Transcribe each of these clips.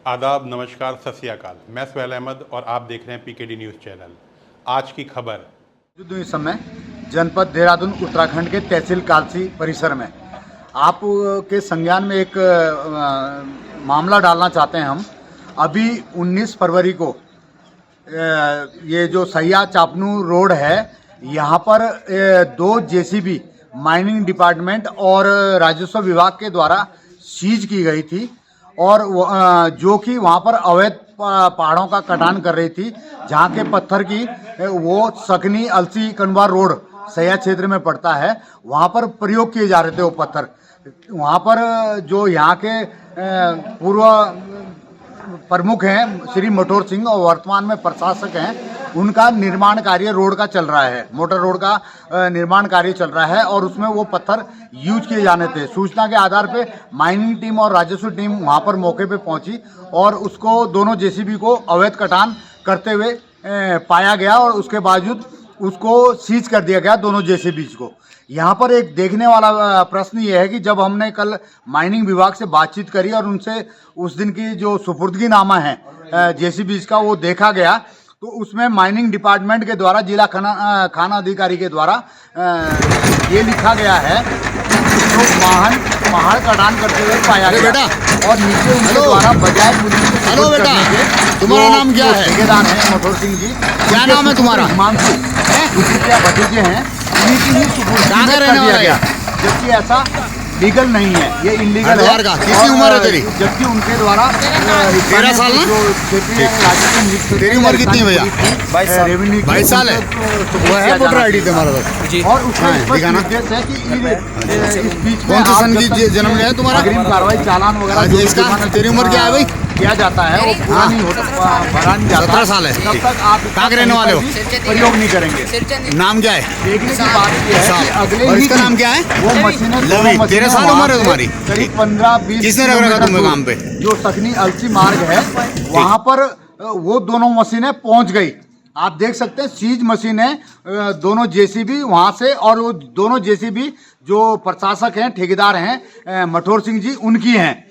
आदाब, नमस्कार, सत श्री अकाल। मैं सुहैल अहमद और आप देख रहे हैं पीकेडी न्यूज़ चैनल। आज की खबर। इस समय जनपद देहरादून उत्तराखंड के तहसील कालसी परिसर में आप के संज्ञान में एक मामला डालना चाहते हैं हम। अभी 19 फरवरी को ये जो सैया चापनू रोड है, यहाँ पर 2 जेसीबी माइनिंग डिपार्टमेंट और राजस्व विभाग के द्वारा सीज की गई थी और जो कि वहाँ पर अवैध पहाड़ों का कटान कर रही थी, जहाँ के पत्थर की वो सकनी अलसी कनवार रोड सैया क्षेत्र में पड़ता है, वहाँ पर प्रयोग किए जा रहे थे वो पत्थर। वहाँ पर जो यहाँ के पूर्व प्रमुख हैं श्री मठोर सिंह और वर्तमान में प्रशासक हैं, उनका निर्माण कार्य रोड का चल रहा है, मोटर रोड का निर्माण कार्य चल रहा है और उसमें वो पत्थर यूज किए जाने थे। सूचना के आधार पे माइनिंग टीम और राजस्व टीम वहाँ पर मौके पे पहुंची और उसको दोनों जेसीबी को अवैध कटान करते हुए पाया गया और उसके बावजूद उसको सीज कर दिया गया दोनों जेसीबी को। यहाँ पर एक देखने वाला प्रश्न ये है कि जब हमने कल माइनिंग विभाग से बातचीत करी और उनसे उस दिन की जो सुपुर्दगी नामा है जेसीबी का वो देखा गया, तो उसमें माइनिंग डिपार्टमेंट के द्वारा जिला खाना अधिकारी के द्वारा ये लिखा गया है तो पहाड़ कटान करते हुए पाया गया और नीचे उनके द्वारा बजाय पुलिस को हेलो बेटा, तुम्हारा नाम क्या है? ठेकेदार हैं मठोर सिंह जी। क्या नाम है तुम्हारा? हिमांशु, उनके क्या भतीजे हैं, उन्हीं की ही सुपुर्दगी कर दिया गया, जबकि ऐसा लीगल नहीं है, ये इनलीगल है। कितनी उम्र है तेरी? जबकि उनके द्वारा 13 साल ना? तेरी उम्र कितनी है भैया? 22 साल है। वो है वोटर आईडी तुम्हारा तो? और उसमें दिखाना उद्देश्य है कि इस बीच में कौन से सन की जन्म है तुम्हारा? अग्रिम कार्रवाई चालान वगैरह इसका तेरी उम्र क्या है भाई? किया जाता है वो पूरा नहीं होता, भरा नहीं जाता। 17 साल है। तब तक आप कहाँ के रहने वाले हो? प्रयोग नहीं करेंगे। नाम क्या है? देखने की बात ये है कि अगले और ही इसका नाम क्या है? वो मशीनें लवी, 13 साल उम्र है तुम्हारी? करीब 15-20 किसने रख रखा तुम्हें काम पे? जो सकनी अलसी मार्ग है वहाँ पर वो दोनों मशीनें पहुँच गई। आप देख सकते हैं सीज मशीनें दोनों जेसीबी वहाँ से, और वो दोनों जेसीबी जो प्रशासक हैं ठेकेदार हैं मठोर सिंह जी उनकी हैं।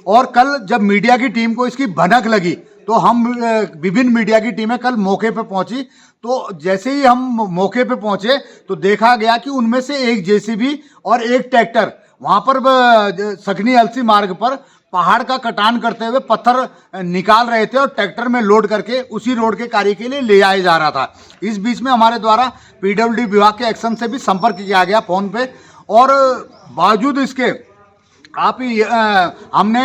और कल जब मीडिया की टीम को इसकी भनक लगी तो हम विभिन्न मीडिया की टीमें कल मौके पे पहुंची। तो जैसे ही हम मौके पे पहुंचे तो देखा गया कि उनमें से एक जेसीबी और एक ट्रैक्टर वहां पर सकनी अलसी मार्ग पर पहाड़ का कटान करते हुए पत्थर निकाल रहे थे और ट्रैक्टर में लोड करके उसी रोड के कार्य के लिए ले जाया जा रहा था। इस बीच में हमारे द्वारा पीडब्ल्यूडी विभाग के एक्शन से भी संपर्क किया गया फोन पे, और बावजूद इसके हमने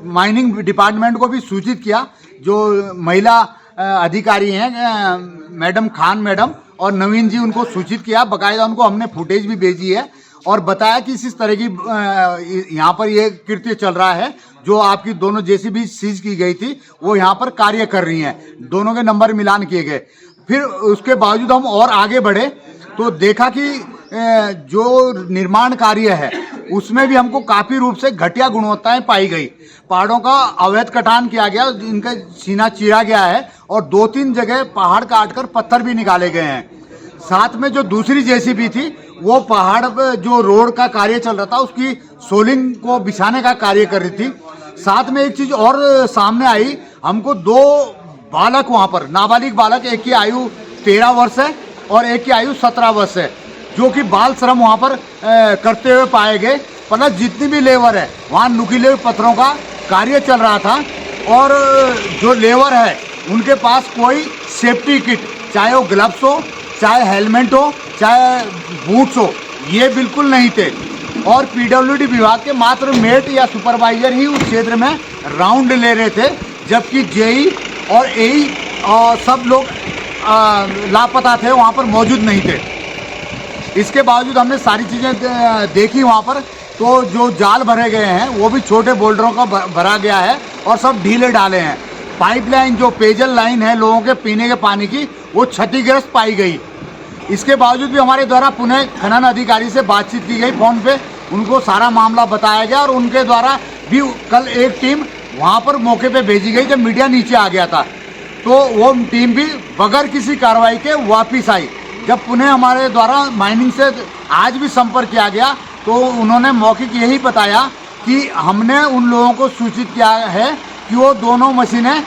माइनिंग डिपार्टमेंट को भी सूचित किया। जो महिला अधिकारी हैं मैडम खान मैडम और नवीन जी, उनको सूचित किया, बाकायदा उनको हमने फुटेज भी भेजी है और बताया कि इस तरह की यहाँ पर ये कृत्य चल रहा है। जो आपकी दोनों जेसीबी सीज की गई थी वो यहाँ पर कार्य कर रही हैं, दोनों के नंबर मिलान किए गए। फिर उसके बावजूद हम और आगे बढ़े तो देखा कि जो निर्माण कार्य है उसमें भी हमको काफी रूप से घटिया गुणवत्ताएं पाई गई। पहाड़ों का अवैध कटान किया गया, इनका सीना चीरा गया है और 2-3 जगह पहाड़ काटकर पत्थर भी निकाले गए हैं। साथ में जो दूसरी जेसीबी थी वो पहाड़ पे जो रोड का कार्य चल रहा था उसकी सोलिंग को बिछाने का कार्य कर रही थी। साथ में एक चीज और सामने आई, हमको 2 बालक वहां पर, नाबालिग बालक, एक की आयु 13 वर्ष है और एक की आयु 17 वर्ष है, जो कि बाल श्रम वहाँ पर करते हुए पाए गए। प्लस जितनी भी लेबर है वहाँ नुकीले पत्थरों का कार्य चल रहा था और जो लेबर है उनके पास कोई सेफ्टी किट, चाहे वो ग्लव्स हो, चाहे हेलमेट हो, चाहे बूट्स हो, ये बिल्कुल नहीं थे। और पीडब्ल्यूडी विभाग के मात्र मेट या सुपरवाइजर ही उस क्षेत्र में राउंड ले रहे थे, जबकि जेई और एई और सब लोग लापता थे, वहाँ पर मौजूद नहीं थे। इसके बावजूद हमने सारी चीज़ें देखी वहाँ पर, तो जो जाल भरे गए हैं वो भी छोटे बोल्डरों का भरा गया है और सब ढीले डाले हैं। पाइपलाइन जो पेयजल लाइन है लोगों के पीने के पानी की, वो क्षतिग्रस्त पाई गई। इसके बावजूद भी हमारे द्वारा पुणे खनन अधिकारी से बातचीत की गई फोन पे, उनको सारा मामला बताया गया और उनके द्वारा भी कल एक टीम वहाँ पर मौके पे भेजी गई जब मीडिया नीचे आ गया था। तो वो टीम भी बगैर किसी कार्रवाई के वापिस आई। जब पुणे हमारे द्वारा माइनिंग से आज भी संपर्क किया गया तो उन्होंने मौखिक यही बताया कि हमने उन लोगों को सूचित किया है कि वो दोनों मशीनें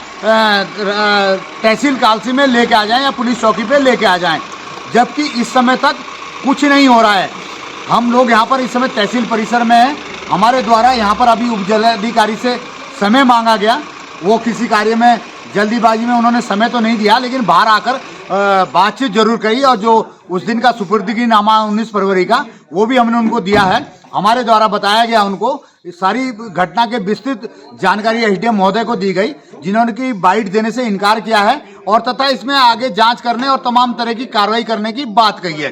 तहसील कालसी में लेके आ जाएं या पुलिस चौकी पे लेके आ जाएं, जबकि इस समय तक कुछ नहीं हो रहा है। हम लोग यहाँ पर इस समय तहसील परिसर में हैं। हमारे द्वारा यहाँ पर अभी उप जिलाधिकारी से समय मांगा गया, वो किसी कार्य में जल्दीबाजी में उन्होंने समय तो नहीं दिया, लेकिन बाहर आकर बातचीत जरूर करी, और जो उस दिन का सुपुर्दगी नामा 19 फरवरी का वो भी हमने उनको दिया है। हमारे द्वारा बताया गया उनको सारी घटना के विस्तृत जानकारी एसडीएम महोदय को दी गई, जिन्होंने की बाइट देने से इनकार किया है और तथा इसमें आगे जांच करने और तमाम तरह की कार्रवाई करने की बात कही है।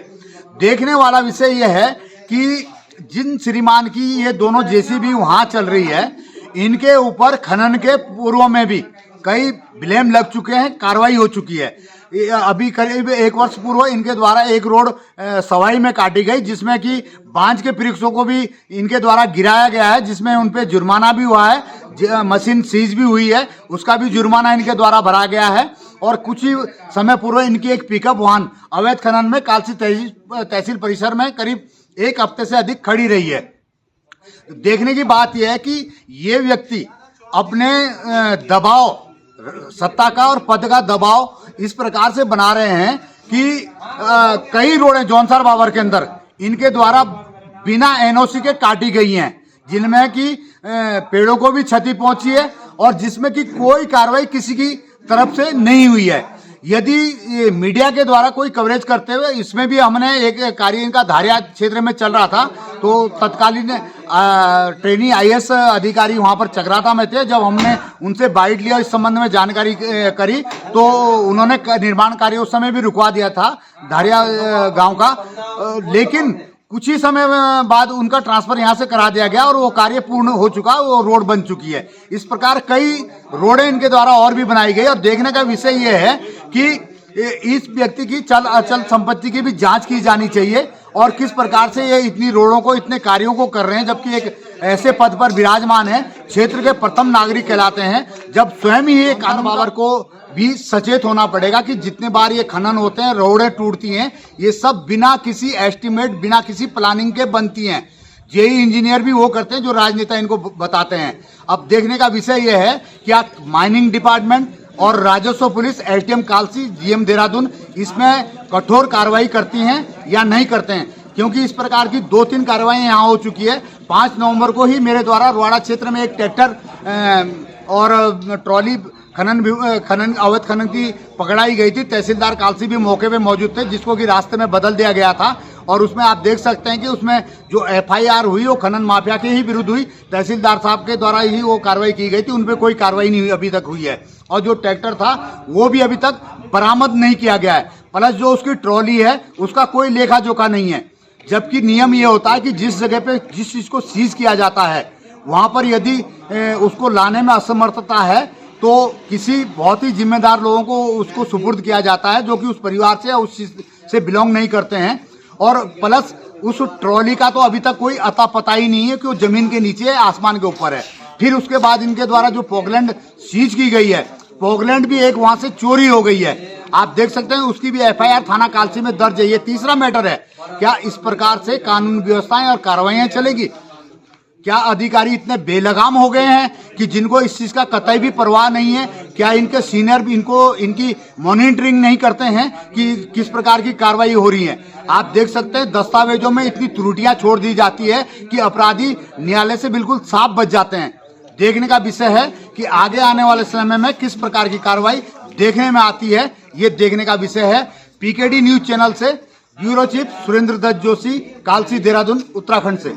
देखने वाला विषय यह है कि जिन श्रीमान की ये दोनों जेसीबी वहां चल रही है, इनके ऊपर खनन के पूर्व में भी कई ब्लेम लग चुके हैं, कार्रवाई हो चुकी है। अभी करीब 1 वर्ष पूर्व इनके द्वारा एक रोड सवाई में काटी गई, जिसमें कि बांझ के वृक्षों को भी इनके द्वारा गिराया गया है, जिसमें उन पे जुर्माना भी हुआ है, मशीन सीज भी हुई है, उसका भी जुर्माना इनके द्वारा भरा गया है। और कुछ ही समय पूर्व इनकी एक पिकअप वाहन अवैध खनन में कालसी तहसील परिसर में करीब 1 हफ्ते से अधिक खड़ी रही है। देखने की बात यह है कि ये व्यक्ति अपने दबाव, सत्ता का और पद का दबाव इस प्रकार से बना रहे हैं कि कई रोडें जौनसार बाबर के अंदर इनके द्वारा बिना एनओसी के काटी गई हैं, जिनमें कि पेड़ों को भी क्षति पहुंची है और जिसमें कि कोई कार्रवाई किसी की तरफ से नहीं हुई है। यदि मीडिया के द्वारा कोई कवरेज करते हुए, इसमें भी हमने एक कार्य इनका धारिया क्षेत्र में चल रहा था, तो तत्कालीन ट्रेनी आईएएस अधिकारी वहां पर चक्राता में थे। जब हमने उनसे बाइट लिया, इस संबंध में जानकारी करी, तो उन्होंने निर्माण कार्य उस समय भी रुकवा दिया था धारिया गांव का, लेकिन कुछ ही समय बाद उनका ट्रांसफर यहां से करा दिया गया और वो कार्य पूर्ण हो चुका, वो रोड बन चुकी है। इस प्रकार कई रोडें इनके द्वारा और भी बनाई गई। और देखने का विषय ये है कि इस व्यक्ति की चल अचल संपत्ति की भी जांच की जानी चाहिए और किस प्रकार से ये इतनी रोडों को, इतने कार्यों को कर रहे हैं, जबकि एक ऐसे पद पर विराजमान है, क्षेत्र के प्रथम नागरिक कहलाते हैं। जब स्वयं ही एक कानून बाबर को भी सचेत होना पड़ेगा कि जितने बार ये खनन होते हैं, रोडें टूटती हैं, ये सब बिना किसी एस्टिमेट, बिना किसी प्लानिंग के बनती हैं। जेई इंजीनियर भी वो करते हैं जो राजनेता इनको बताते हैं। अब देखने का विषय यह है कि आप माइनिंग डिपार्टमेंट और राजस्व police, SDM Kalsi, GM Dehradun इसमें कठोर कार्रवाई करती हैं या नहीं करते हैं, क्योंकि इस प्रकार की 2-3 कार्रवाई यहाँ हो चुकी है। 5 नवंबर को ही मेरे द्वारा रोहाड़ा क्षेत्र में एक ट्रैक्टर और ट्रॉली खनन अवैध खनन की पकड़ाई गई थी। तहसीलदार कालसी भी मौके पे मौजूद थे, जिसको कि रास्ते में बदल दिया गया था। और उसमें आप देख सकते हैं कि उसमें जो एफआईआर हुई वो खनन माफिया के ही विरुद्ध हुई। तहसीलदार साहब के द्वारा ही वो कार्रवाई की गई थी, उन पर कोई कार्रवाई नहीं अभी तक हुई है। और जो ट्रैक्टर था वो भी अभी तक बरामद नहीं किया गया है। प्लस जो उसकी ट्रॉली है उसका कोई लेखा जोखा नहीं है, जबकि नियम ये होता है कि जिस जगह पे जिस चीज़ को सीज किया जाता है वहाँ पर यदि उसको लाने में असमर्थता है तो किसी बहुत ही जिम्मेदार लोगों को उसको सुपुर्द किया जाता है, जो कि उस परिवार से या उस चीज से बिलोंग नहीं करते हैं। और प्लस उस ट्रॉली का तो अभी तक कोई अता पता ही नहीं है कि वो जमीन के नीचे है, आसमान के ऊपर है। फिर उसके बाद इनके द्वारा जो पोगलैंड सीज की गई है, पोगलैंड भी एक वहां से चोरी हो गई है, आप देख सकते हैं। उसकी भी एफआईआर थाना कालसी में दर्ज है। ये तीसरा मैटर है। क्या इस प्रकार से कानून व्यवस्थाएं और कार्रवाइयां चलेगी? क्या अधिकारी इतने बेलगाम हो गए हैं कि जिनको इस चीज का कतई भी परवाह नहीं है? क्या इनके सीनियर भी इनकी मॉनिटरिंग नहीं करते हैं कि किस प्रकार की कार्रवाई हो रही है? आप देख सकते हैं दस्तावेजों में इतनी त्रुटियां छोड़ दी जाती है कि अपराधी न्यायालय से बिल्कुल साफ बच जाते हैं। देखने का विषय है कि आगे आने वाले समय में किस प्रकार की कार्रवाई देखने में आती है, ये देखने का विषय है। पीकेडी न्यूज चैनल से ब्यूरो चीफ सुरेंद्र दत्त जोशी, कालसी, देहरादून, उत्तराखंड से।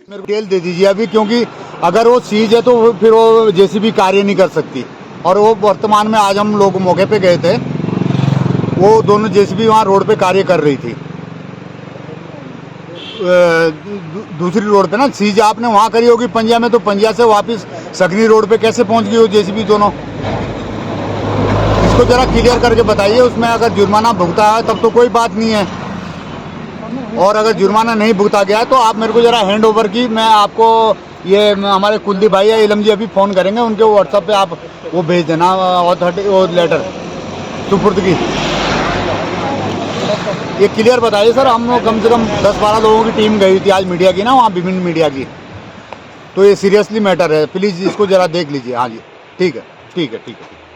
डिटेल दे दीजिए अभी, क्योंकि अगर वो सीज है तो फिर वो जेसीबी कार्य नहीं कर सकती। और वो वर्तमान में आज हम लोग मौके पे गए थे, वो दोनों जेसीबी वहाँ रोड पे कार्य कर रही थी। दूसरी रोड पे ना सीज आपने वहाँ करी होगी पंजिया में, तो पंजिया से वापस सकनी रोड पे कैसे पहुँच गई वो जेसीबी दोनों? इसको जरा क्लियर करके बताइए। उसमें अगर जुर्माना भुगता है तब तो कोई बात नहीं है, और अगर जुर्माना नहीं भुगता गया तो आप मेरे को जरा हैंड ओवर की, मैं आपको ये हमारे कुलदीप भाई या इलम जी अभी फ़ोन करेंगे, उनके व्हाट्सएप पे आप वो भेज देना वो लेटर सुपुर्द की। ये क्लियर बताइए सर। हम कम से कम 10-12 लोगों की टीम गई थी आज मीडिया की ना, वहाँ विभिन्न मीडिया की, तो ये सीरियसली मैटर है, प्लीज़ इसको ज़रा देख लीजिए। हाँ जी, ठीक है, ठीक है, ठीक है।